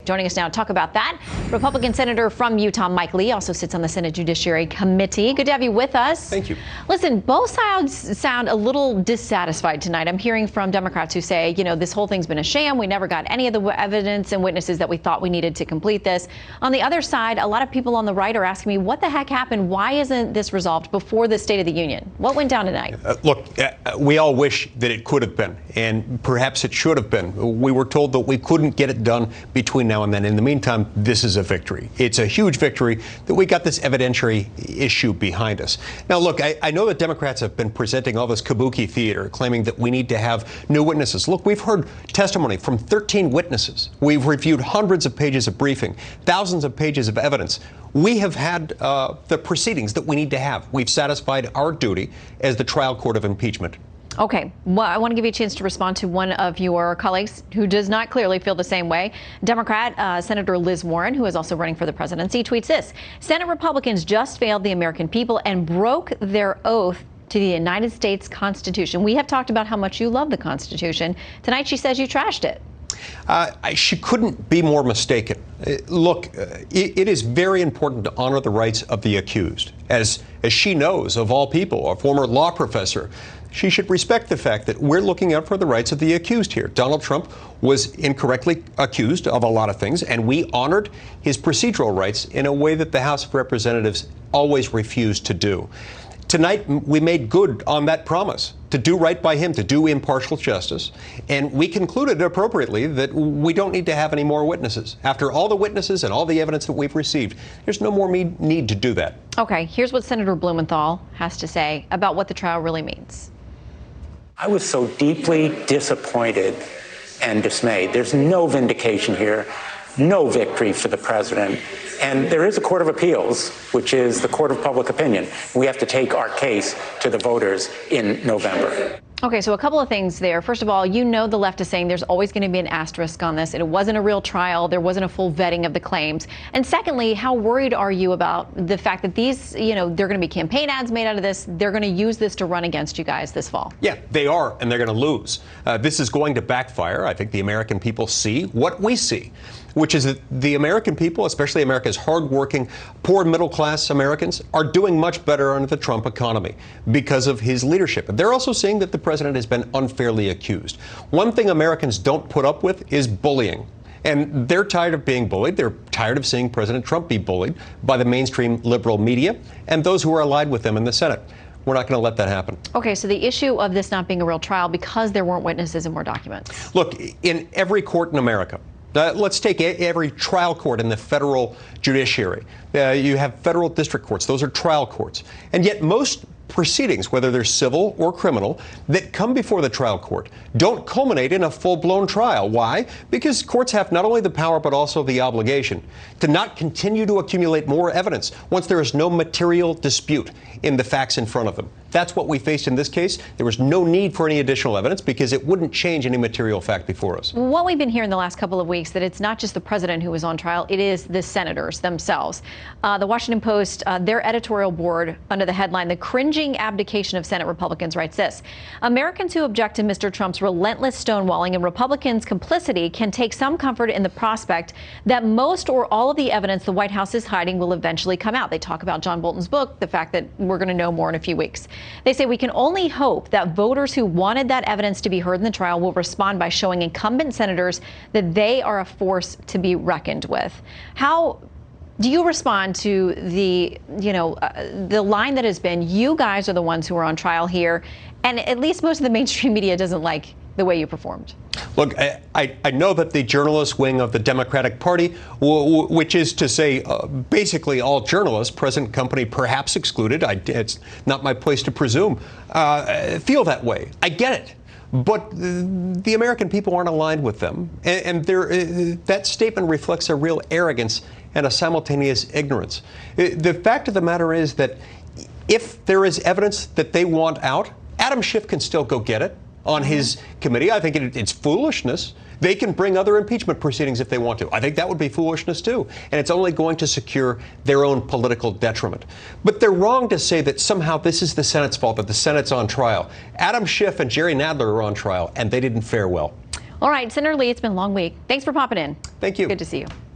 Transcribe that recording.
Joining us now to talk about that, Republican Senator from Utah, Mike Lee, also sits on the Senate Judiciary Committee. Good to have you with us. Thank you. Listen, both sides sound a little dissatisfied tonight. I'm hearing from Democrats who say, you know, this whole thing's been a sham. We never got any of the evidence and witnesses that we thought we needed to complete this. On the other side, a lot of people on the right are asking me, what the heck happened? Why isn't this resolved before the State of the Union? What went down tonight? Look, we all wish that it could have been, and perhaps it should have been. We were told that we couldn't get it done between now and then. In the meantime, this is a victory. It's a huge victory that we got this evidentiary issue behind us. Now, look, I know that Democrats have been presenting all this kabuki theater, claiming that we need to have new witnesses. Look, we've heard testimony from 13 witnesses. We've reviewed hundreds of pages of briefing, thousands of pages of evidence. We have had the proceedings that we need to have. We've satisfied our duty as the trial court of impeachment. Okay. Well, I want to give you a chance to respond to one of your colleagues who does not clearly feel the same way. Democrat Senator Liz Warren, who is also running for the presidency, tweets this: Senate Republicans just failed the American people and broke their oath to the United States Constitution. We have talked about how much you love the Constitution. Tonight she says you trashed it. She couldn't be more mistaken. Look, it is very important to honor the rights of the accused. As she knows, of all people, a former law professor, she should respect the fact that we're looking out for the rights of the accused here. Donald Trump was incorrectly accused of a lot of things, and we honored his procedural rights in a way that the House of Representatives always refused to do. Tonight, we made good on that promise to do right by him, to do impartial justice. And we concluded appropriately that we don't need to have any more witnesses. After all the witnesses and all the evidence that we've received, there's no more need to do that. Okay, here's what Senator Blumenthal has to say about what the trial really means. I was so deeply disappointed and dismayed. There's no vindication here, no victory for the president. And there is a court of appeals, which is the court of public opinion. We have to take our case to the voters in November. Okay, so a couple of things there. First of all, you know the left is saying there's always going to be an asterisk on this. It wasn't a real trial. There wasn't a full vetting of the claims. And secondly, how worried are you about the fact that these, you know, there are going to be campaign ads made out of this. They're going to use this to run against you guys this fall. Yeah, they are, and they're going to lose. This is going to backfire. I think the American people see what we see, which is that the American people, especially America's hardworking, poor middle-class Americans, are doing much better under the Trump economy because of his leadership. And they're also seeing that the president has been unfairly accused. One thing Americans don't put up with is bullying. And they're tired of being bullied. They're tired of seeing President Trump be bullied by the mainstream liberal media and those who are allied with them in the Senate. We're not going to let that happen. Okay, so the issue of this not being a real trial because there weren't witnesses and more documents. Look, in every court in America, let's take every trial court in the federal judiciary. You have federal district courts. Those are trial courts. And yet most proceedings, whether they're civil or criminal, that come before the trial court don't culminate in a full-blown trial. Why? Because courts have not only the power but also the obligation to not continue to accumulate more evidence once there is no material dispute in the facts in front of them. That's what we faced in this case. There was no need for any additional evidence because it wouldn't change any material fact before us. What we've been hearing the last couple of weeks, that it's not just the president who was on trial, it is the senators themselves. The Washington Post, their editorial board, under the headline, "The Cringing Abdication of Senate Republicans," writes this: Americans who object to Mr. Trump's relentless stonewalling and Republicans' complicity can take some comfort in the prospect that most or all of the evidence the White House is hiding will eventually come out. They talk about John Bolton's book, the fact that we're going to know more in a few weeks. They say we can only hope that voters who wanted that evidence to be heard in the trial will respond by showing incumbent senators that they are a force to be reckoned with. How do you respond to the line that has been, you guys are the ones who are on trial here, and at least most of the mainstream media doesn't like the way you performed? Look, I know that the journalist wing of the Democratic Party, which is to say basically all journalists, present company perhaps excluded, it's not my place to presume, feel that way. I get it. But the American people aren't aligned with them. And that statement reflects a real arrogance and a simultaneous ignorance. The fact of the matter is that if there is evidence that they want out, Adam Schiff can still go get it on his committee. I think it's foolishness. They can bring other impeachment proceedings if they want to. I think that would be foolishness, too. And it's only going to secure their own political detriment. But they're wrong to say that somehow this is the Senate's fault, that the Senate's on trial. Adam Schiff and Jerry Nadler are on trial, and they didn't fare well. All right, Senator Lee, it's been a long week. Thanks for popping in. Thank you. Good to see you.